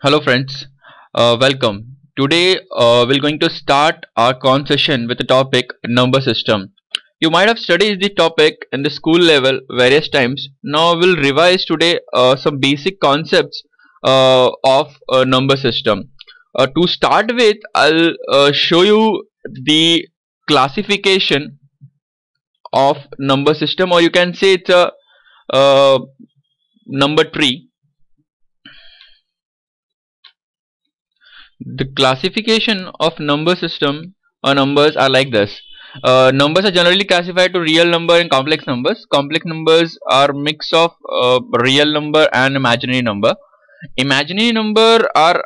Hello friends, welcome. Today we're going to start our conversation with the topic number system. You might have studied the topic in the school level various times. Now we'll revise today some basic concepts of a number system. To start with, I'll show you the classification of number system, or you can say it's a number tree. The classification of number system or numbers are like this. Numbers are generally classified to real number and complex numbers. Complex numbers are mix of real number and imaginary number. Imaginary number are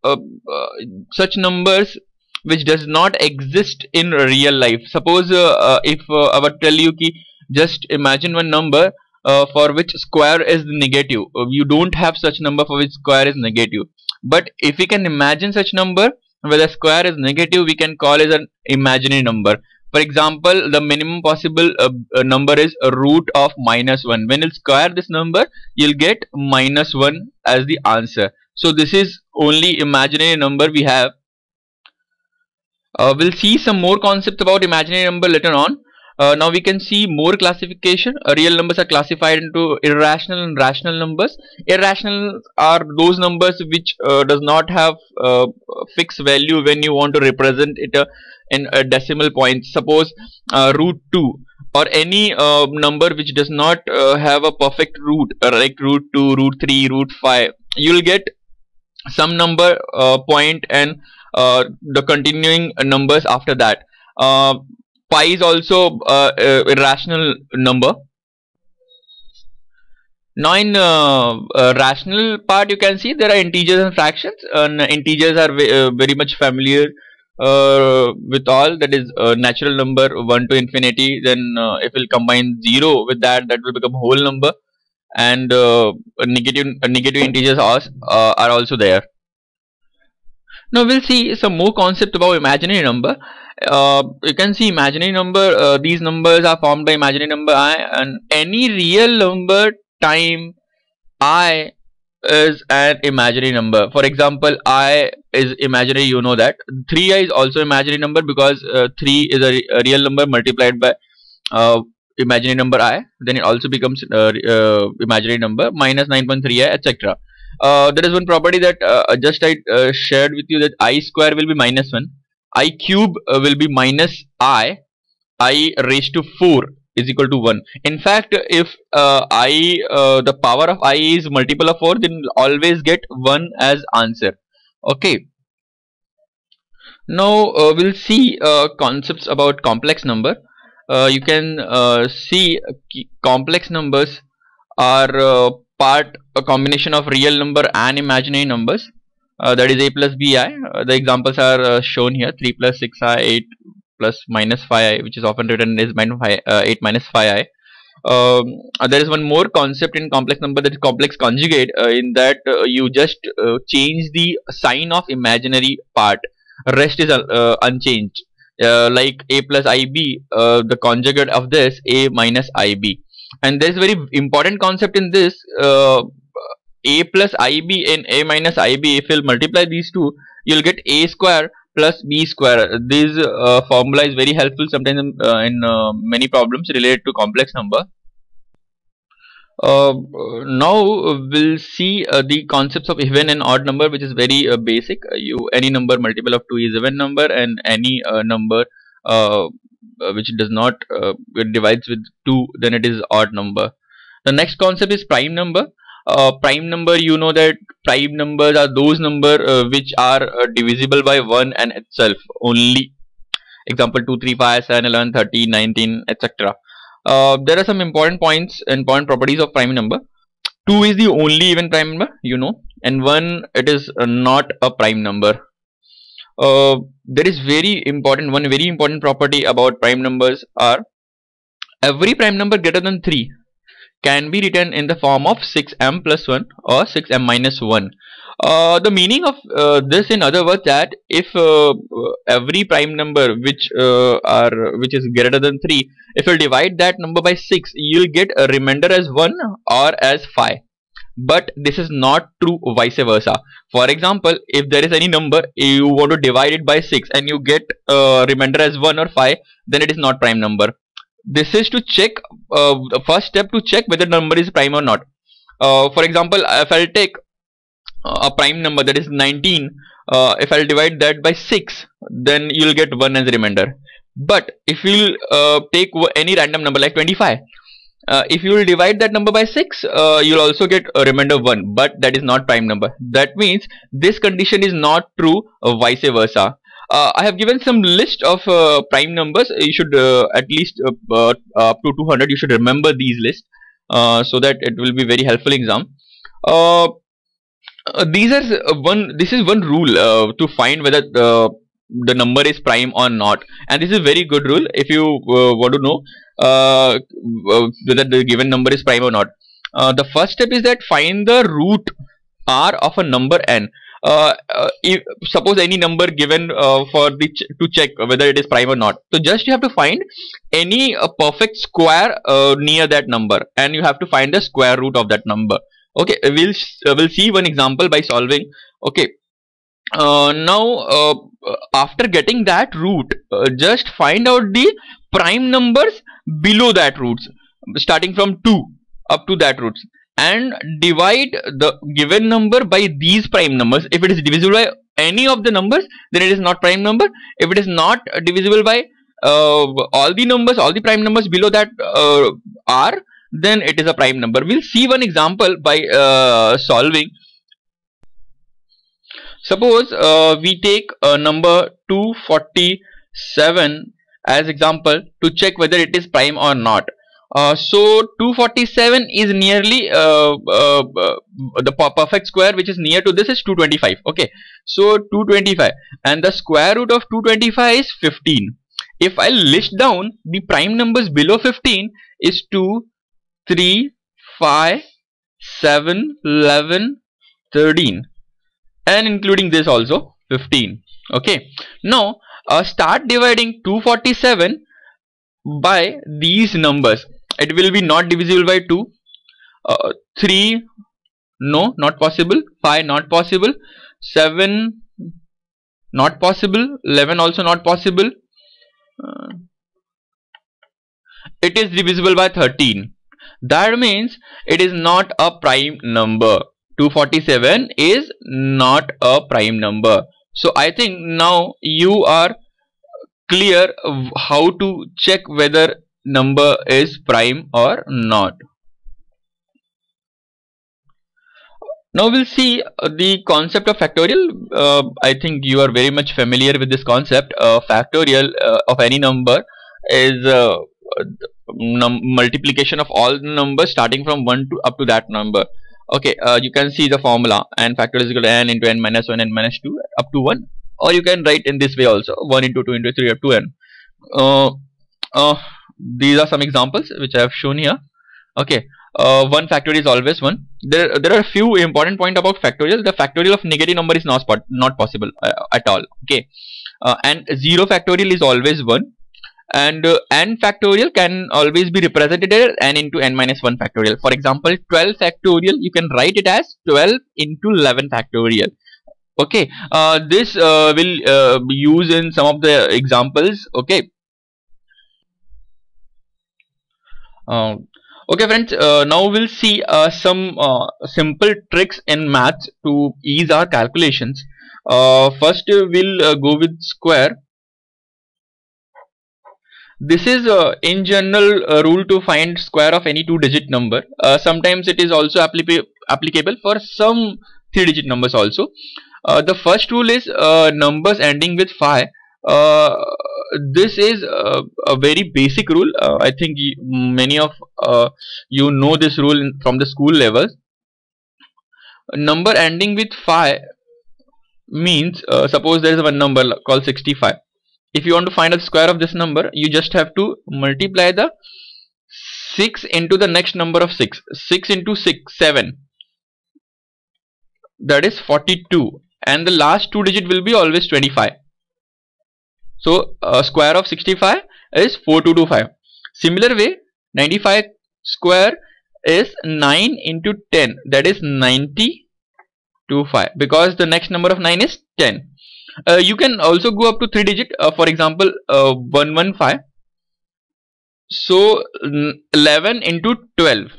uh, uh, such numbers which does not exist in real life. Suppose if I would tell you ki just imagine one number for which square is negative. You don't have such number for which square is negative. But if we can imagine such number where the square is negative, we can call it an imaginary number. For example, the minimum possible number is a root of -1. When you square this number, you'll get -1 as the answer. So this is only imaginary number we have. We'll see some more concepts about imaginary number later on. Now we can see more classification. Real numbers are classified into irrational and rational numbers. Irrational are those numbers which does not have fixed value when you want to represent it in a decimal point. Suppose root 2 or any number which does not have a perfect root, like root 2, root 3, root 5. You'll get some number point and the continuing numbers after that. Pi is also irrational number. Now in rational part, you can see there are integers and fractions, and integers are very much familiar with all. That is natural number 1 to infinity. Then if we'll combine 0 with that, that will become whole number. And negative integers are also there. Now we'll see some more concept about imaginary number. You can see imaginary number. These numbers are formed by imaginary number I, and any real number time I is an imaginary number. For example, I is imaginary. You know that 3i is also imaginary number because 3 is a real number multiplied by imaginary number I. Then it also becomes imaginary number minus 9.3i, etc. There is one property that just I shared with you, that I square will be -1, I cube will be minus I raised to 4 is equal to 1. In fact, if the power of I is multiple of 4, then we'll always get 1 as answer. Okay. Now we'll see concepts about complex number. You can see complex numbers are a combination of real number and imaginary numbers. That is a plus bi. The examples are shown here: 3 plus 6i, 8 plus minus 5i, which is often written as 8 minus 5i. There is one more concept in complex number, that is complex conjugate. In that you just change the sign of imaginary part, rest is unchanged. Like a plus ib, the conjugate of this a minus ib. And there is very important concept in this. A plus ib and a minus ib, if you'll multiply these two, you'll get a square plus b square. This formula is very helpful sometimes in many problems related to complex number. Now we'll see the concepts of even and odd number, which is very basic. Any number multiple of 2 is even number, and any number which does not divides with 2, then it is odd number. The next concept is prime number. Prime number, you know that prime numbers are those number which are divisible by 1 and itself only. Example 2, 3, 5, 7, 11, 13, 19, etc. There are some important points and important properties of prime number. 2 is the only even prime number, you know, and 1 it is not a prime number. There is one very important property about prime numbers are every prime number greater than 3 can be written in the form of 6m plus 1 or 6m minus 1. The meaning of this, in other words, that if every prime number which is greater than 3, if you divide that number by 6, you'll get a remainder as 1 or as 5. but this is not true vice versa. For example, if there is any number, you want to divide it by 6 and you get remainder as 1 or 5, then it is not prime number. This is to check, the first step to check whether number is prime or not. For example, if I'll take a prime number, that is 19, if I'll divide that by 6, then you'll get 1 as remainder. But if you'll take any random number like 25, if you will divide that number by 6, you'll also get a remainder 1, but that is not prime number. That means this condition is not true vice versa. I have given some list of prime numbers. You should at least up to 200 you should remember these lists, so that it will be very helpful in exam. This is one rule to find whether the number is prime or not, and this is a very good rule if you want to know whether the given number is prime or not. The first step is that find the root r of a number n. If suppose any number given to check whether it is prime or not, so just you have to find any perfect square near that number, and you have to find the square root of that number. Okay, we'll see one example by solving. Okay, now after getting that root, just find out the prime numbers below that roots, starting from 2 up to that roots, and divide the given number by these prime numbers. If it is divisible by any of the numbers, then it is not prime number. If it is not divisible by all the numbers, all the prime numbers below that r, then it is a prime number. We'll see one example by solving. Suppose we take number 247 as example to check whether it is prime or not. So 247 is nearly the perfect square which is near to this is 225. Okay, so 225, and the square root of 225 is 15. If I list down the prime numbers below 15 is 2, 3, 5, 7, 11, 13, and including this also 15. Okay, now start dividing 247 by these numbers. It will be not divisible by 2. 3, no, not possible. 5, not possible. 7, not possible. 11 also not possible. It is divisible by 13. That means it is not a prime number. 247 is not a prime number. So I think now you are clear how to check whether number is prime or not. Now we'll see the concept of factorial. I think you are very much familiar with this concept. Factorial of any number is multiplication of all the numbers starting from 1 to up to that number. Okay, you can see the formula, and factorial is equal to n into n minus 1 n minus 2 up to 1, or you can write in this way also, 1 into 2 into 3 up to n. These are some examples which I have shown here. Okay, 1 factorial is always 1. There are a few important points about factorial. The factorial of negative number is not possible at all. Okay, and 0 factorial is always 1. And n factorial can always be represented as n into n minus 1 factorial. For example, 12 factorial, you can write it as 12 into 11 factorial. Okay, this will be used in some of the examples. Okay. Okay friends, now we'll see some simple tricks in maths to ease our calculations. First we'll go with square. This is in general a rule to find square of any 2-digit number. Sometimes it is also applicable for some 3-digit numbers also. The first rule is numbers ending with 5. This is a very basic rule. I think many of you know this rule from the school levels. Number ending with 5 means suppose there is one number called 65. If you want to find the square of this number, you just have to multiply the 6 into the next number of 6. 6 into 6, 7. That is 42. And the last 2 digit will be always 25. So square of 65 is 4225. Similar way, 95 square is 9 into 10, that is 9025, because the next number of 9 is 10. You can also go up to 3 digit, for example 115. So 11 into 12,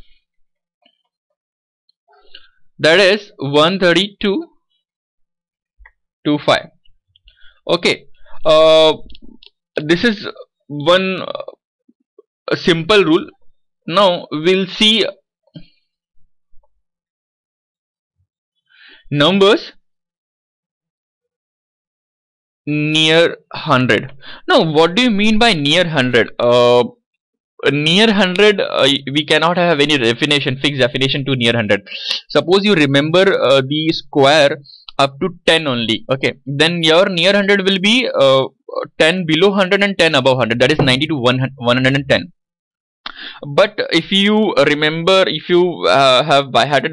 that is 132.25. Okay, this is one simple rule. Now we'll see numbers near 100. Now what do you mean by near 100? Near 100, we cannot have any definition, fixed definition to near 100. Suppose you remember the square up to 10 only, okay, then your near 100 will be 10 below 100 and 10 above 100, that is 90 to 110. But if you remember, if you have by-hearted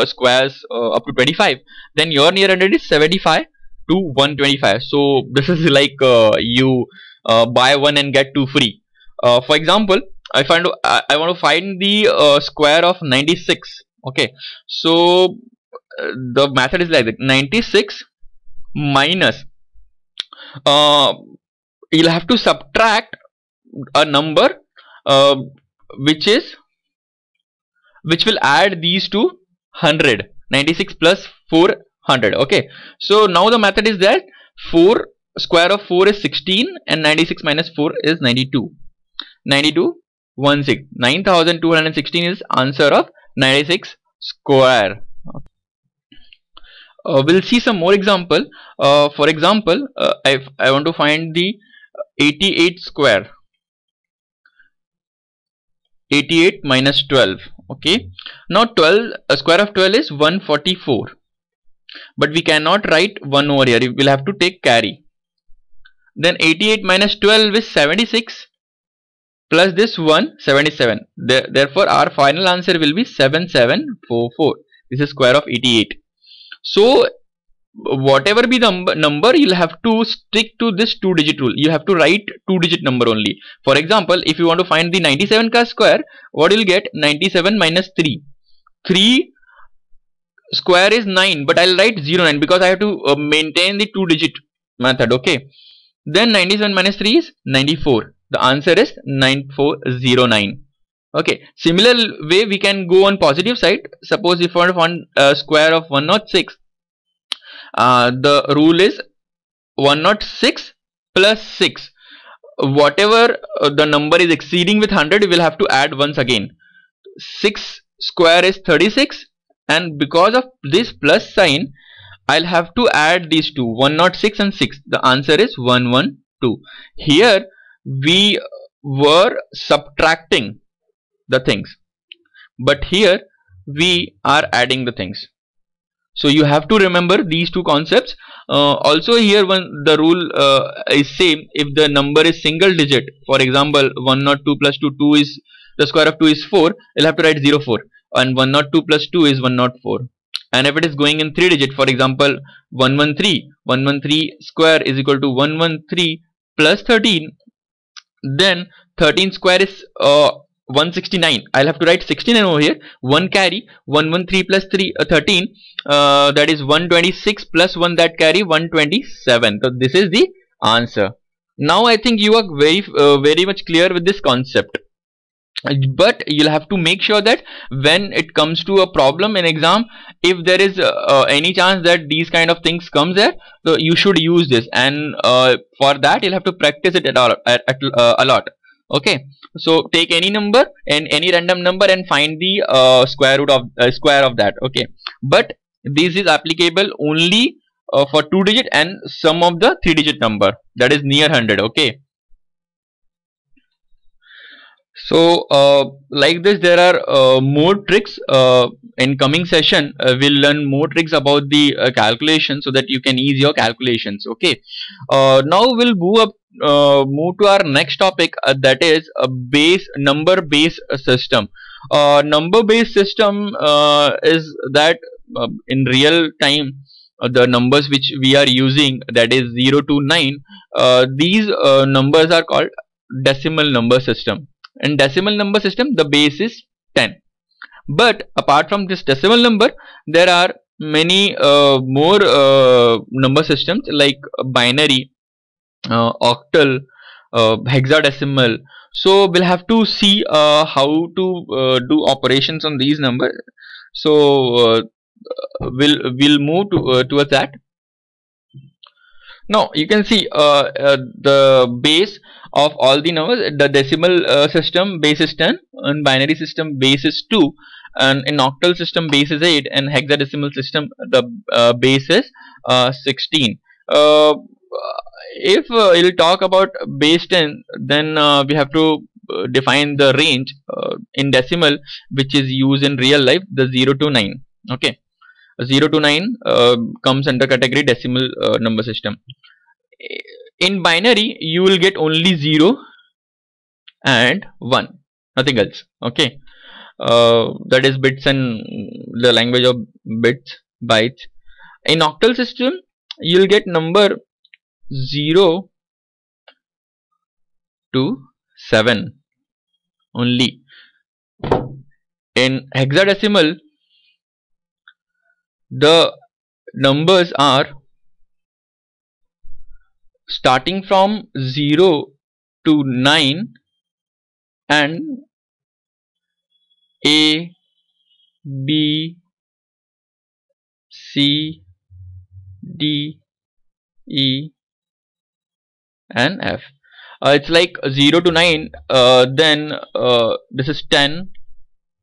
squares up to 25, then your near 100 is 75 to 125. So this is like you buy one and get two free. For example, I want to find the square of 96. Okay, so the method is like that: 96 minus, you'll have to subtract a number which will add these to 100. 96 plus 400. Okay, so now the method is that 4 square of 4 is 16 and 96 minus 4 is 92. 9216 is answer of 96 square. We'll see some more example. For example, I want to find the 88 square. 88 minus 12. Okay, now 12 square of 12 is 144, but we cannot write 1 over here, we'll have to take carry. Then 88 minus 12 is 76, plus this 1, 77. Therefore our final answer will be 7744. This is square of 88. So whatever be the number, you'll have to stick to this 2-digit rule. You have to write 2-digit number only. For example, if you want to find the 97 ka square, what you'll get? 97 minus 3. 3 square is 9, but I'll write 09 because I have to maintain the 2-digit method. Okay, then 97 minus 3 is 94. The answer is 9409. Okay, similar way we can go on positive side. Suppose if you want to find square of 106, the rule is 106 plus 6. Whatever the number is exceeding with 100, we will have to add once again. 6 square is 36, and because of this plus sign, I'll have to add these two, 106 and 6. The answer is 112. Here we were subtracting the things, but here we are adding the things. So you have to remember these two concepts. Also here, when the rule is same, if the number is single digit, for example 102 plus 2 is the square of 2 is 4, you'll have to write 04, and 102 plus 2 is 104. And if it is going in 3 digit, for example 113 square is equal to 113 plus 13, then 13 square is 169. I'll have to write 69 over here. 1 carry, 113 plus 13, that is 126 plus 1 that carry, 127. So this is the answer. Now I think you are very much clear with this concept. But you'll have to make sure that when it comes to a problem in exam, if there is any chance that these kind of things comes there, so you should use this, and for that you'll have to practice it a lot. Okay, so take any number and any random number and find the square root of square of that. Okay, but this is applicable only for 2 digit and some of the 3 digit number, that is near 100. Okay, so like this there are more tricks. In coming session we'll learn more tricks about the calculation, so that you can ease your calculations. Okay, now we'll move to our next topic, that is a number based system. Number based system is that in real time the numbers which we are using, that is 0 to 9, these numbers are called decimal number system. In decimal number system, the base is 10. But apart from this decimal number, there are many more number systems like binary, octal, hexadecimal. So we'll have to see how to do operations on these numbers. So we'll move towards that. Now you can see the base of all the numbers. The decimal system base is 10, and binary system base is 2, and in octal system base is 8, and hexadecimal system the base is 16. If you'll talk about base 10, then we have to define the range in decimal, which is used in real life, the 0 to 9. Okay, 0 to 9 comes under category decimal number system. In binary, you will get only 0 and 1, nothing else. Okay, that is bits and the language of bits, bytes. In octal system, you will get number 0 to 7 only. In hexadecimal, the numbers are starting from 0 to 9 and A, B, C, D, E and F. It's like 0 to 9, then this is 10,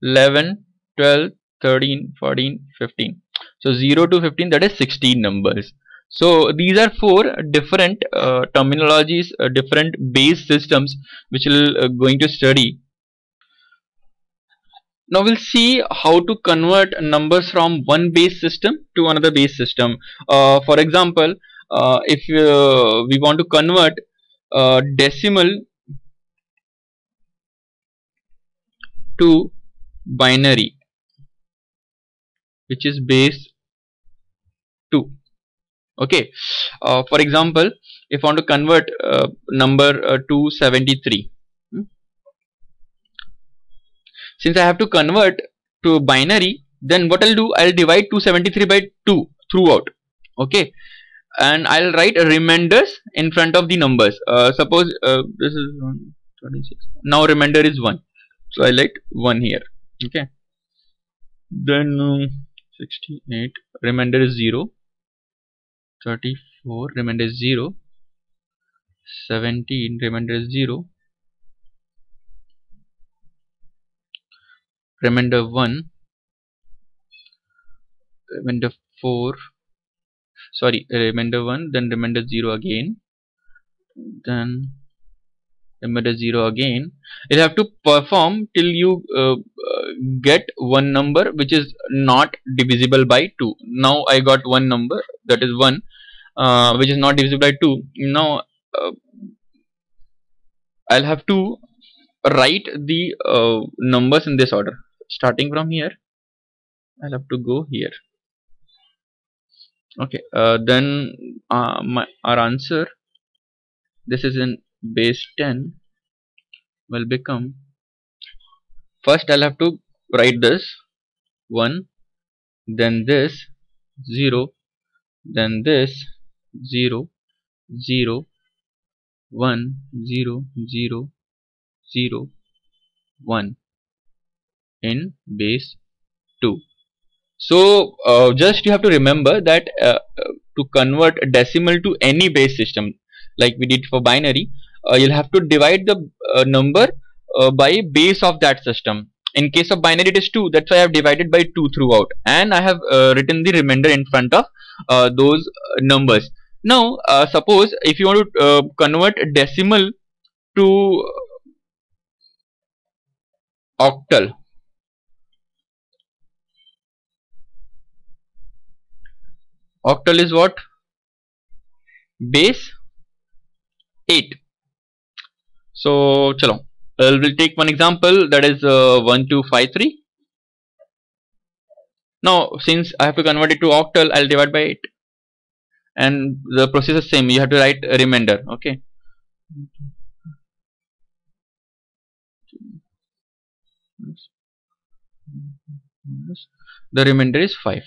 11, 12, 13, 14, 15. So 0 to 15, that is 16 numbers. So these are 4 different terminologies, different base systems which we'll going to study. Now we'll see how to convert numbers from one base system to another base system. For example, if we want to convert decimal to binary, which is base 2. Okay, for example, if I want to convert number 273, since I have to convert to binary, then what I'll do, I'll divide 273 by 2 throughout. Okay, and I'll write remainders in front of the numbers. Suppose this is 126. Now remainder is 1, so I write 1 here. Okay, then 68, remainder is 0. 34, remainder is 0. 17, remainder is 0. Remainder 1. Remainder 4. Sorry, remainder 1, then remainder 0 again. Then remainder 0 again. You'll have to perform till you get one number which is not divisible by 2. Now I got one number, that is 1, which is not divisible by 2. Now I'll have to write the numbers in this order. Starting from here, I'll have to go here. Okay, then our answer, this is in base 10, will become, first I'll have to write this 1, then this 0, then this 0, 0, 1, 0, 0, 0, 1 in base 2. So just you have to remember that to convert a decimal to any base system like we did for binary, you'll have to divide the number by base of that system. In case of binary it is 2, that's why I have divided by 2 throughout, and I have written the remainder in front of those numbers. Now suppose if you want to convert a decimal to octal, octal is what? Base 8. So chalo, we'll take one example, that is 1253. Now since I have to convert it to octal, I'll divide by 8, and the process is same, you have to write a remainder. Okay, The remainder is 5.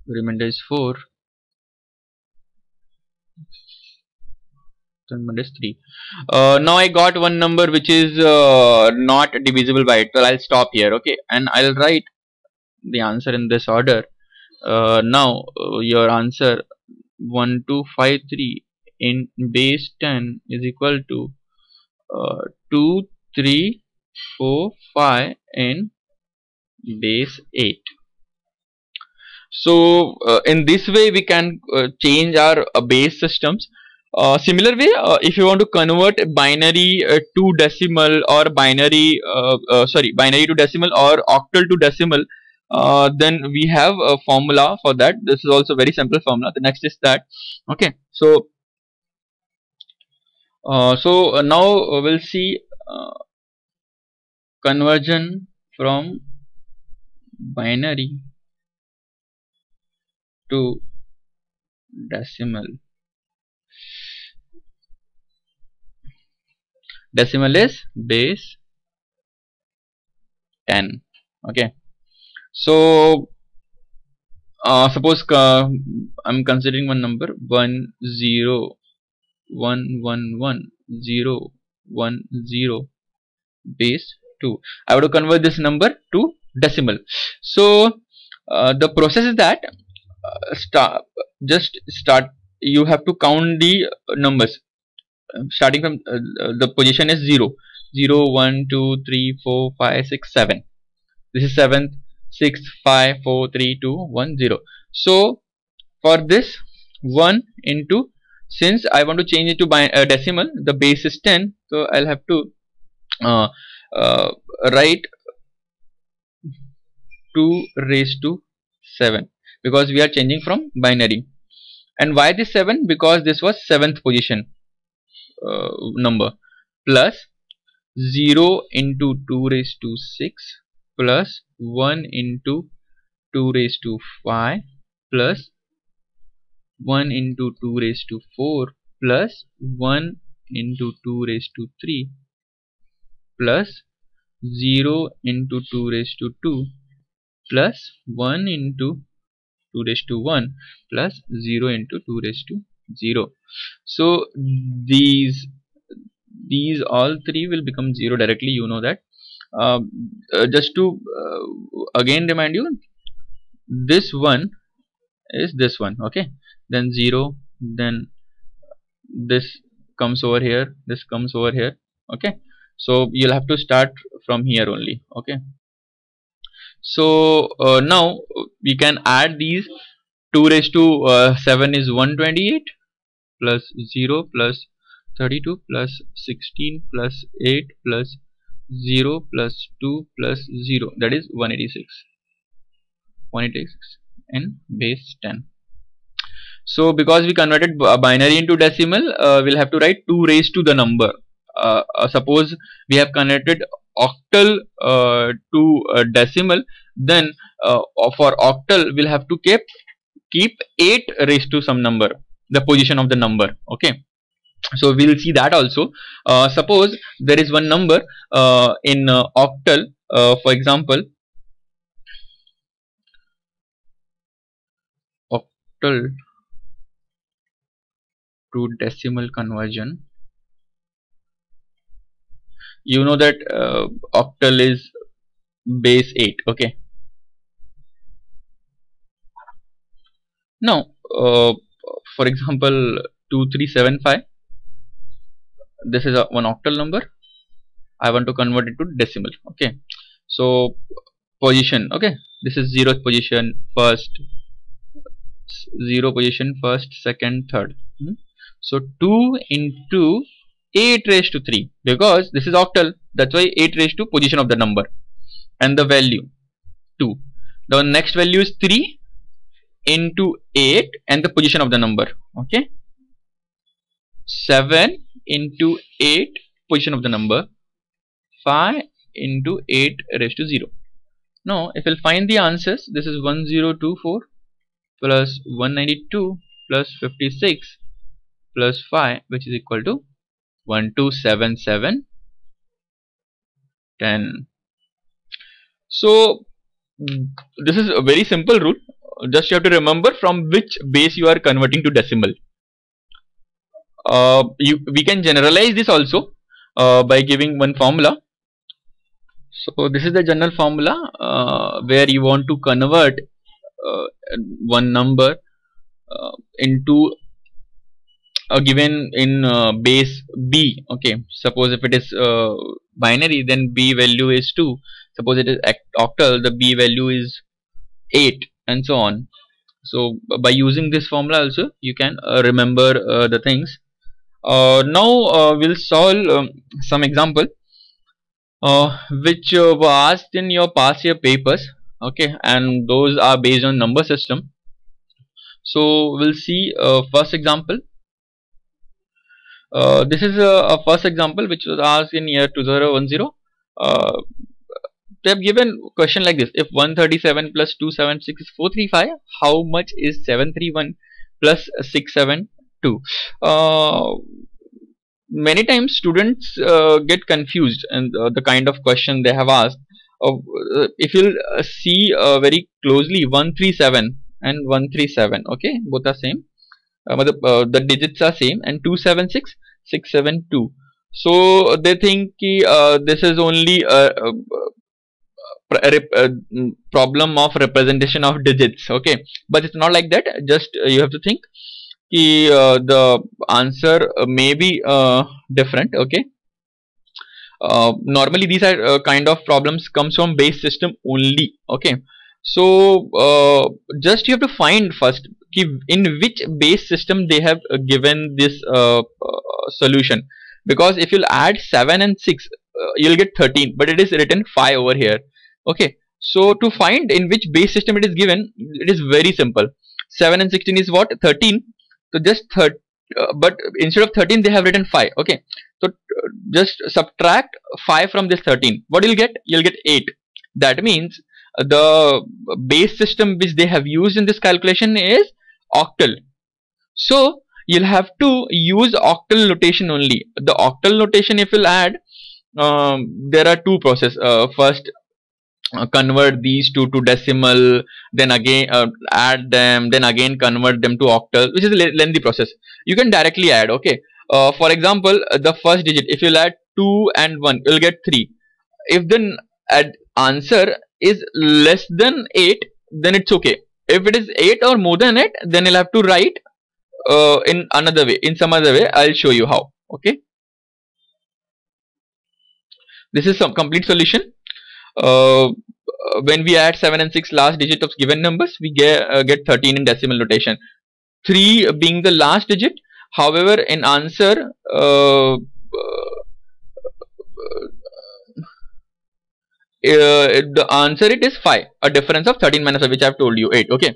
The remainder is 4. The remainder is 3. Now I got one number which is not divisible by it. Well, I'll stop here, okay, and I'll write the answer in this order. Now your answer 1253 in base 10 is equal to 2, 3, 4, 5 in base 8. So in this way we can change our base systems. Similar way, if you want to convert binary to decimal, or binary binary to decimal or octal to decimal, then we have a formula for that. This is also very simple formula. The next is that, okay. So now we'll see conversion from binary to decimal. Decimal is base 10, okay. So suppose I'm considering one number 101111010 base 2. I have to convert this number to decimal. So the process is that start you have to count the numbers starting from the position is 0, 0, 1, 2, 3, 4, 5, 6, 7. This is 7th, 6, 5, 4, 3, 2, 1, 0. So for this 1 into, since I want to change it to decimal, the base is 10, so I'll have to write 2 raised to 7, because we are changing from binary. And why this 7? Because this was 7th position number, plus 0 into 2 raised to 6 plus 1 into 2 raised to 5 plus 1 into 2 raised to 4 plus 1 into 2 raised to 3 plus 0 into 2 raised to 2 plus 1 into 2 raised to 1 plus 0 into 2 raised to 0. So these all three will become 0 directly, you know that. Just to again remind you, this one is this one, okay, then 0, then this comes over here, this comes over here, okay. So you'll have to start from here only, okay. So now we can add these. 2 raised to 7 is 128 plus 0 plus 32 plus 16 plus 8 plus 0 plus 2 plus 0, that is 186 in base 10. So because we converted binary into decimal, we'll have to write 2 raised to the number. Suppose we have converted octal to decimal, then for octal we'll have to keep 8 raised to some number, the position of the number, okay. So we'll see that also. Suppose there is one number in octal, for example, octal to decimal conversion. You know that octal is base 8, okay. Now for example 2375, this is one octal number. I want to convert it to decimal, okay. So position, okay, this is 0th position, first 0 position, first, second, third. So 2 into 8 raised to 3, because this is octal, that's why 8 raised to position of the number and the value 2. The next value is 3 into 8 and the position of the number, okay. 7 into 8 position of the number, 5 into 8 raised to 0. Now if we'll find the answers, this is 1024 plus 192 plus 56 plus 5, which is equal to 1277 10. So this is a very simple rule. Just you have to remember from which base you are converting to decimal. We can generalize this also by giving one formula. So this is the general formula where you want to convert one number into a given in base b. Okay, suppose if it is binary, then b value is 2. Suppose it is octal, the b value is 8, and so on. So by using this formula also you can remember the things. Now we'll solve some example which were asked in your past year papers. Okay, and those are based on number system. So we'll see first example. This is a first example which was asked in year 2010. They have given question like this: if 137 plus 276 is 435, how much is 731 plus 672? Many times students get confused and the kind of question they have asked. If you'll see very closely, 137 and 137, okay, both are same. The digits are same, and 276 672. So they think this is only a problem of representation of digits. Okay, but it's not like that. Just you have to think the answer may be different. Okay, normally these are kind of problems comes from base system only. Okay, so just you have to find first in which base system they have given this solution, because if you'll add 7 and 6 you'll get 13, but it is written 5 over here. Okay, so to find in which base system it is given, it is very simple. 7 and 16 is what? 13. So just but instead of 13 they have written 5. Okay, so just subtract 5 from this 13. What you'll get? You'll get 8. That means the base system which they have used in this calculation is octal. So you'll have to use octal notation only. The octal notation, if you'll add, there are two processes. First, convert these two to decimal, then again add them, then again convert them to octal, which is a lengthy process. You can directly add. Okay, for example, the first digit, if you'll add 2 and 1, you'll get 3. If the answer is less than 8, then it's okay. If it is 8 or more than 8, then you'll have to write in another way, in some other way. I'll show you how. Okay, this is some complete solution. When we add 7 and 6 last digit of given numbers, we get 13 in decimal notation, 3 being the last digit. However, in answer the answer it is 5, a difference of 13 minus 5, which I have told you 8. Okay,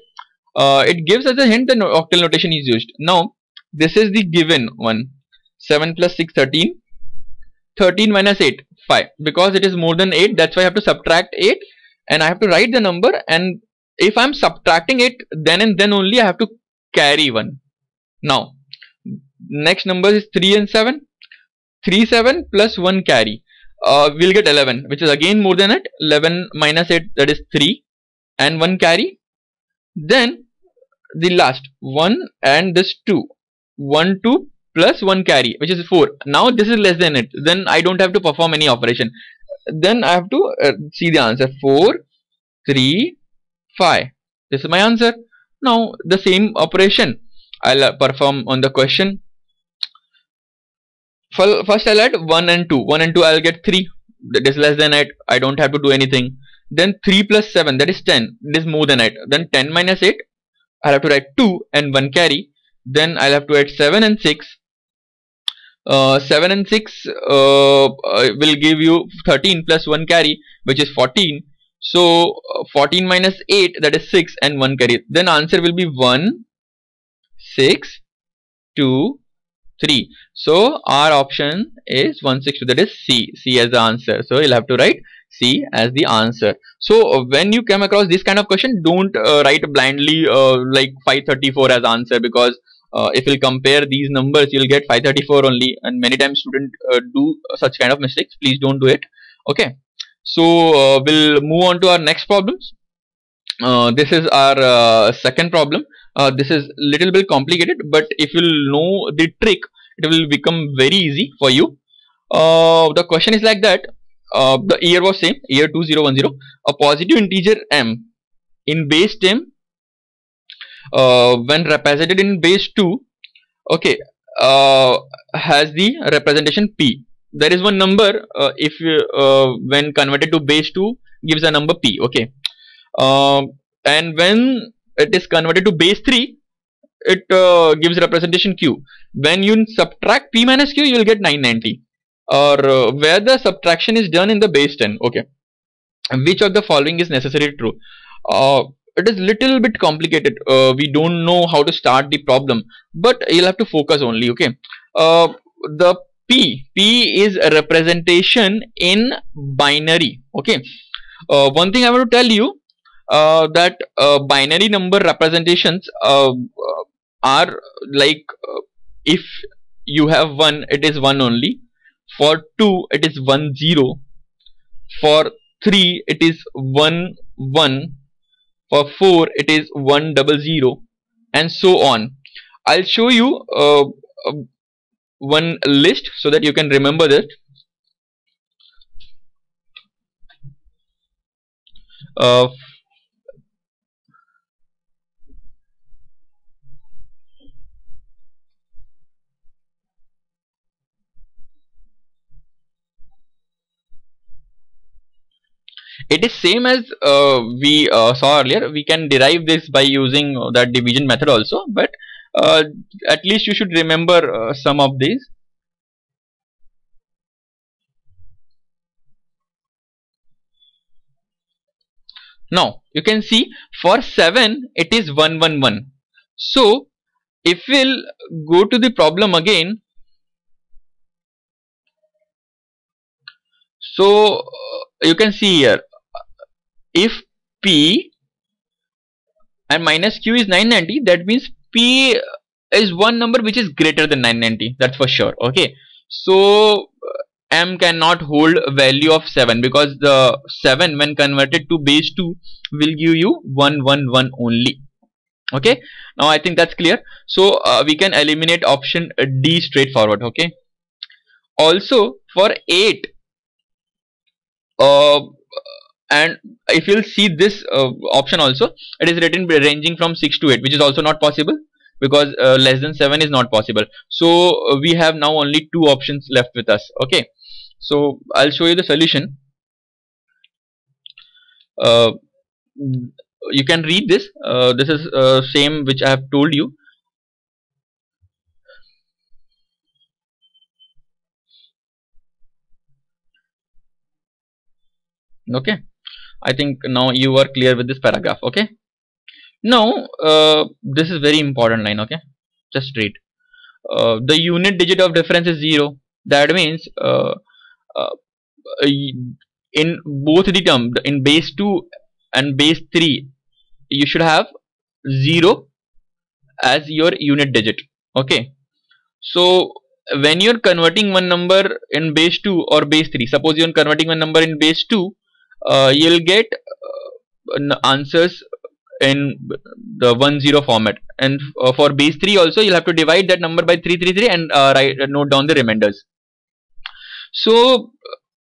it gives us a hint that octal notation is used. Now this is the given one: 7 plus 6 13, 13 minus 8 5. Because it is more than 8, that's why I have to subtract 8 and I have to write the number, and if I'm subtracting it, then and then only I have to carry 1. Now next number is 3 and 7. 3 7 plus 1 carry, we'll get 11, which is again more than it. 11 minus 8, that is 3, and 1 carry. Then the last 1 and this 2, 1 2 plus 1 carry, which is 4. Now this is less than it, then I don't have to perform any operation. Then I have to see the answer: 4 3 5. This is my answer. Now the same operation I'll perform on the question. First I'll add 1 and 2. 1 and 2 I'll get 3. That is less than 8. I don't have to do anything. Then 3 plus 7, that is 10. It is more than 8. Then 10 minus 8, I'll have to write 2 and 1 carry. Then I'll have to add 7 and 6. 7 and 6 will give you 13 plus 1 carry, which is 14. So 14 minus 8, that is 6, and 1 carry. Then answer will be 1 6 2 3. So our option is 162, that is C. C as the answer. So you'll have to write C as the answer. So when you come across this kind of question, don't write blindly like 534 as answer, because If you'll compare these numbers, you'll get 534 only, and many times students do such kind of mistakes. Please don't do it. Okay, so we'll move on to our next problems. This is our second problem. This is little bit complicated, but if you'll know the trick, it will become very easy for you. The question is like that. The year was same, year 2010. A positive integer m in base 10 when represented in base 2, okay, has the representation p. There is one number, if when converted to base 2 gives a number p, okay, and when it is converted to base 3, it gives representation q. When you subtract p minus q, you will get 990, or where the subtraction is done in the base 10. Okay, which of the following is necessarily true? It is little bit complicated. We don't know how to start the problem, but you'll have to focus only. Okay, the p is a representation in binary. Okay, one thing I want to tell you, that binary number representations are like, if you have 1, it is 1 only. For 2, it is 1 0. For 3, it is 1 1. For 4, it is 1 0 0, and so on. I'll show you one list so that you can remember that. It is same as we saw earlier. We can derive this by using that division method also, but at least you should remember some of these. Now you can see for 7 it is 1 1 1. So if we'll go to the problem again, so you can see here, if p and minus q is 990, that means p is one number which is greater than 990, that's for sure. Okay, so m cannot hold a value of 7, because the 7 when converted to base 2 will give you 1 1 1 only. Okay, now I think that's clear. So we can eliminate option D straightforward. Okay, also for 8, and if you'll see this option also, it is written ranging from 6 to 8, which is also not possible, because less than 7 is not possible. So we have now only 2 options left with us. Okay, so I'll show you the solution. You can read this. This is same which I have told you. Okay, I think now you are clear with this paragraph. Okay, now this is very important line. Okay, just read. The unit digit of difference is 0. That means in both the term, in base 2 and base 3, you should have 0 as your unit digit. Okay, so when you're converting one number in base 2 or base 3, suppose you're converting one number in base 2, you'll get answers in the 1 0 format, and for base 3 also you'll have to divide that number by 333 and note down the remainders. So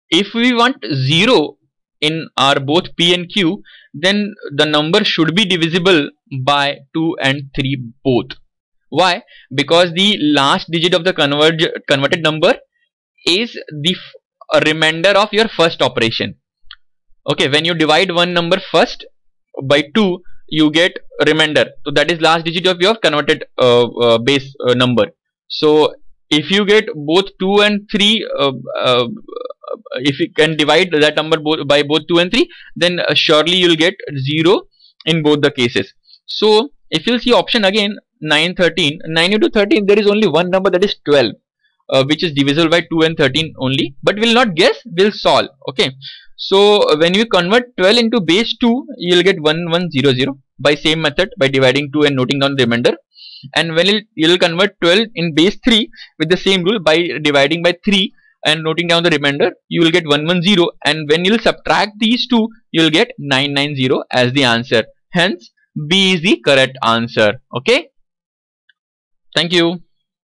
if we want 0 in our both p and q, then the number should be divisible by 2 and 3 both. Why? Because the last digit of the converted number is the remainder of your first operation. Okay, when you divide one number first by 2, you get remainder, so that is last digit of your converted base number. So if you get both 2 and 3, if you can divide that number by both 2 and 3, then surely you will get 0 in both the cases. So if you see option again, 9 13, 9 into 13, there is only one number, that is 12, which is divisible by 2 and 13 only, but we'll not guess, we'll solve. Okay, so when you convert 12 into base 2, you will get 1100 by same method, by dividing 2 and noting down the remainder. and when you'll convert 12 in base 3 with the same rule by dividing by 3 and noting down the remainder, you will get 110, and when you'll subtract these two, you'll get 990 as the answer. Hence B is the correct answer. Okay, thank you.